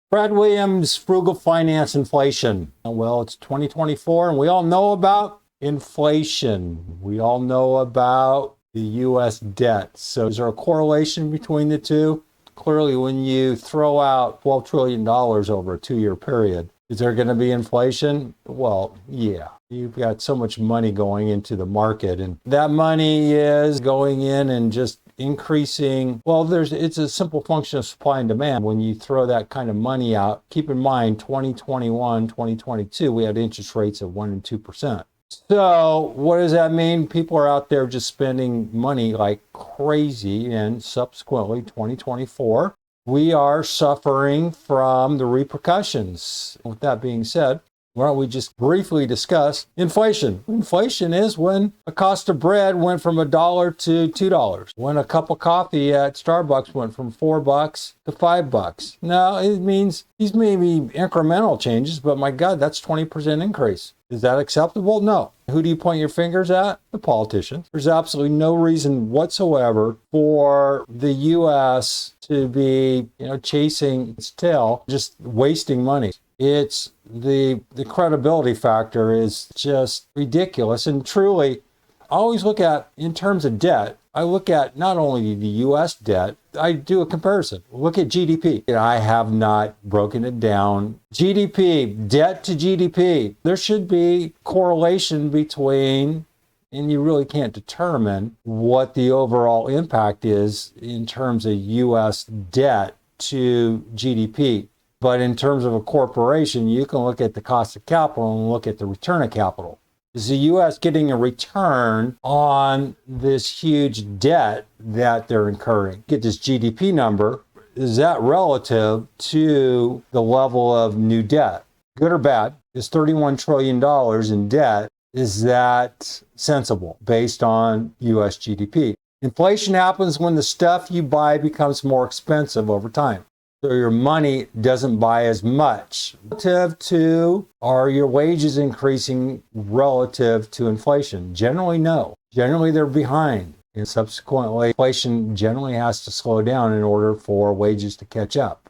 Brad Williams, Frugal Finance Inflation. Well, it's 2024 and we all know about inflation. We all know about the U.S. debt. So is there a correlation between the two? Clearly, when you throw out $12 trillion over a 2-year period, is there going to be inflation? Well, yeah. You've got so much money going into the market, and that money is going in and just increasing. Well, it's a simple function of supply and demand. When you throw that kind of money out, keep in mind 2021, 2022, we had interest rates of 1% and 2%. So what does that mean? People are out there just spending money like crazy, and subsequently 2024, we are suffering from the repercussions. With that being said, why don't we just briefly discuss inflation? Inflation is when a cost of bread went from $1 to $2. When a cup of coffee at Starbucks went from $4 to $5. Now, it means these may be incremental changes, but my God, that's 20% increase. Is that acceptable? No. Who do you point your fingers at? The politicians. There's absolutely no reason whatsoever for the U.S. to be, chasing its tail, just wasting money. It's the credibility factor is just ridiculous. And truly, I always look at, in terms of debt, I look at not only the U.S. debt, I do a comparison. Look at GDP. I have not broken it down. GDP, debt to GDP. There should be correlation between, and you really can't determine what the overall impact is in terms of U.S. debt to GDP. But in terms of a corporation, you can look at the cost of capital and look at the return of capital. Is the U.S. getting a return on this huge debt that they're incurring? Get this GDP number. Is that relative to the level of new debt? Good or bad? Is $31 trillion in debt, is that sensible based on U.S. GDP? Inflation happens when the stuff you buy becomes more expensive over time. So your money doesn't buy as much. Relative to, are your wages increasing relative to inflation? Generally, no. Generally, they're behind. And subsequently, inflation generally has to slow down in order for wages to catch up.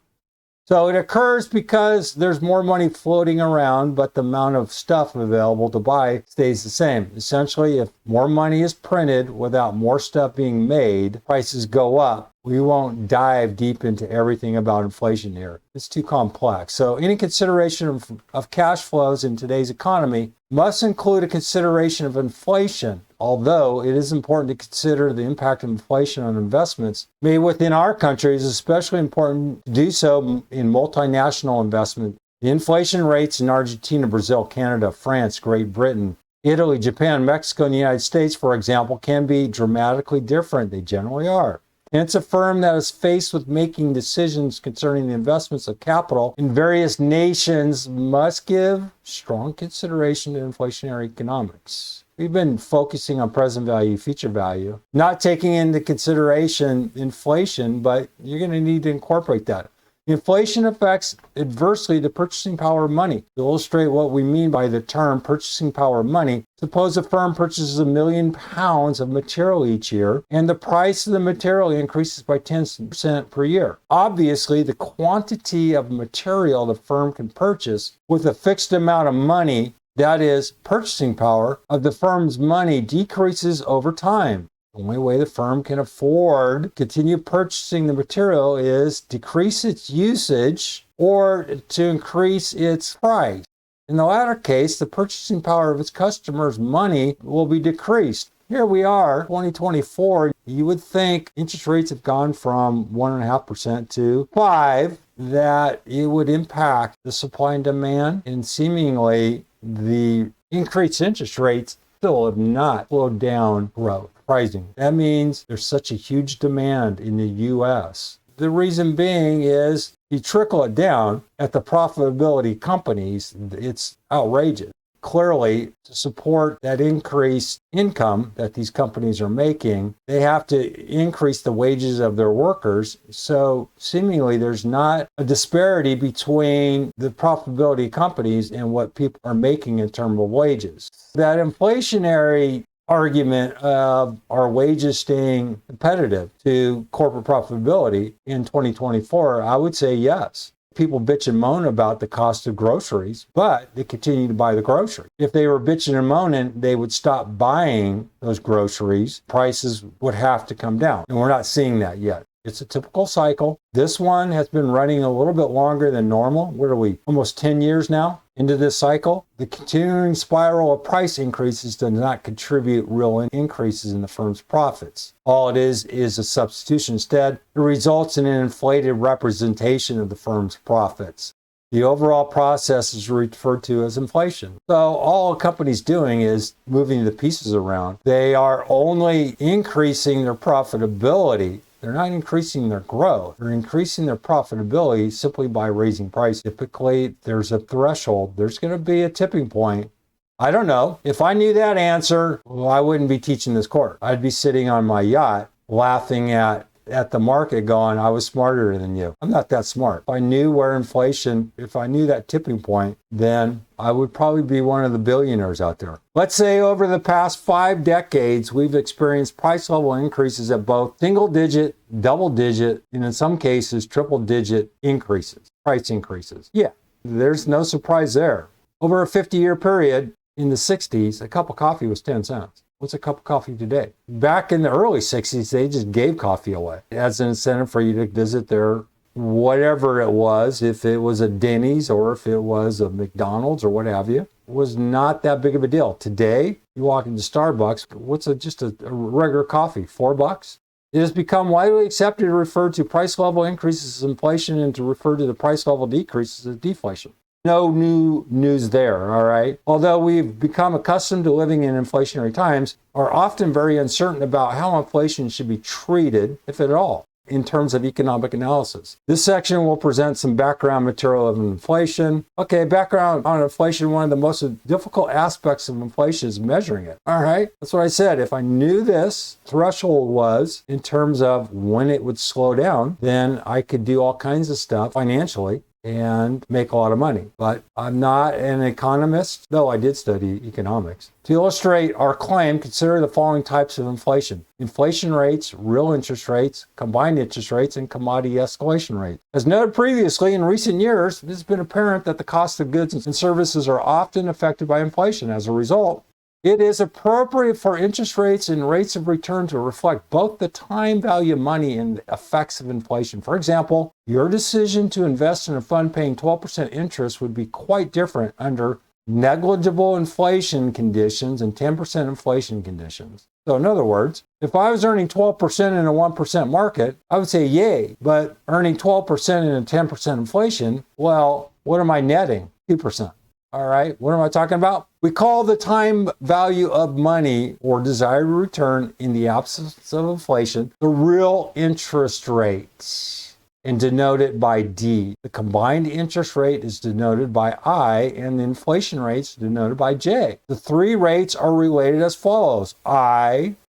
So it occurs because there's more money floating around, but the amount of stuff available to buy stays the same. Essentially, if more money is printed without more stuff being made, prices go up. We won't dive deep into everything about inflation here. It's too complex. So any consideration of cash flows in today's economy must include a consideration of inflation. Although it is important to consider the impact of inflation on investments made within our country, it's especially important to do so in multinational investment. The inflation rates in Argentina, Brazil, Canada, France, Great Britain, Italy, Japan, Mexico, and the United States, for example, can be dramatically different. They generally are. Hence, a firm that is faced with making decisions concerning the investments of capital in various nations must give strong consideration to inflationary economics. We've been focusing on present value, future value, not taking into consideration inflation, but you're going to need to incorporate that. Inflation affects adversely the purchasing power of money. To illustrate what we mean by the term purchasing power of money, suppose a firm purchases £1 million of material each year, and the price of the material increases by 10% per year. Obviously, the quantity of material the firm can purchase with a fixed amount of money, that is, purchasing power of the firm's money, decreases over time. The only way the firm can afford to continue purchasing the material is decrease its usage or to increase its price. In the latter case, the purchasing power of its customers' money will be decreased. Here we are, 2024. You would think interest rates have gone from 1.5% to 5%, that it would impact the supply and demand, and seemingly the increased interest rates still have not slowed down growth. Surprising. That means there's such a huge demand in the U.S. The reason being is you trickle it down at the profitability companies, it's outrageous. Clearly, to support that increased income that these companies are making, they have to increase the wages of their workers. So seemingly there's not a disparity between the profitability companies and what people are making in terms of wages. That inflationary argument of our wages staying competitive to corporate profitability in 2024, I would say yes. People bitch and moan about the cost of groceries, but they continue to buy the groceries. If they were bitching and moaning, they would stop buying those groceries. Prices would have to come down. And we're not seeing that yet. It's a typical cycle. This one has been running a little bit longer than normal. What are we, almost 10 years now into this cycle? The continuing spiral of price increases does not contribute real increases in the firm's profits. All it is a substitution. Instead, it results in an inflated representation of the firm's profits. The overall process is referred to as inflation. So all a company's doing is moving the pieces around. They are only increasing their profitability. They're not increasing their growth. They're increasing their profitability simply by raising price. Typically, there's a threshold. There's going to be a tipping point. I don't know. If I knew that answer, well, I wouldn't be teaching this course. I'd be sitting on my yacht laughing at the market going, I was smarter than you. I'm not that smart. If I knew if I knew that tipping point, then I would probably be one of the billionaires out there. Let's say over the past 5 decades, we've experienced price level increases at both single digit, double digit, and in some cases, triple digit increases, price increases. Yeah, there's no surprise there. Over a 50-year period in the 60s, a cup of coffee was 10 cents. What's a cup of coffee today? Back in the early 60s, they just gave coffee away as an incentive for you to visit their whatever it was, if it was a Denny's or if it was a McDonald's or what have you. It was not that big of a deal. Today, you walk into Starbucks, what's just a regular coffee? $4? It has become widely accepted to refer to price level increases as inflation and to refer to the price level decreases as deflation. No new news there, all right? Although we've become accustomed to living in inflationary times, are often very uncertain about how inflation should be treated, if at all, in terms of economic analysis. This section will present some background material of inflation. Okay, background on inflation. One of the most difficult aspects of inflation is measuring it. All right, that's what I said. If I knew this threshold was in terms of when it would slow down, then I could do all kinds of stuff financially and make a lot of money. But I'm not an economist, though I did study economics. To illustrate our claim, consider the following types of inflation. Inflation rates, real interest rates, combined interest rates, and commodity escalation rates. As noted previously, in recent years, it has been apparent that the cost of goods and services are often affected by inflation. As a result, it is appropriate for interest rates and rates of return to reflect both the time value of money and the effects of inflation. For example, your decision to invest in a fund paying 12% interest would be quite different under negligible inflation conditions and 10% inflation conditions. So in other words, if I was earning 12% in a 1% market, I would say yay, but earning 12% in a 10% inflation, well, what am I netting? 2%. All right, what am I talking about? We call the time value of money or desired return in the absence of inflation the real interest rate and denote it by D. The combined interest rate is denoted by I and the inflation rate is denoted by J. The three rates are related as follows.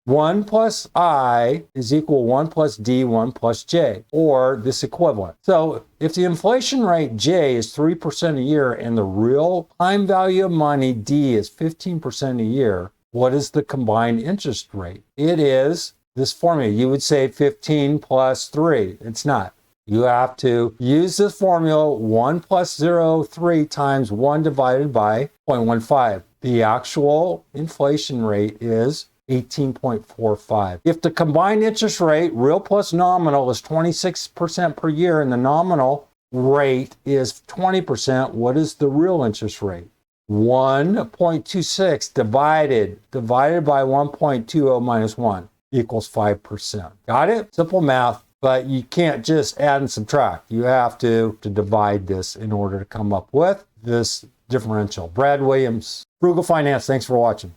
1 plus I is equal 1 plus D, 1 plus J, or this equivalent. So if the inflation rate J is 3% a year and the real time value of money D is 15% a year, what is the combined interest rate? It is this formula. You would say 15 plus 3. It's not. You have to use this formula 1 plus 0.3 times 1 divided by 0.15. The actual inflation rate is 18.45. If the combined interest rate, real plus nominal, is 26% per year and the nominal rate is 20%, what is the real interest rate? 1.26 divided by 1.20 minus 1 equals 5%. Got it? Simple math, but you can't just add and subtract. You have to divide this in order to come up with this differential. Brad Williams, Frugal Finance. Thanks for watching.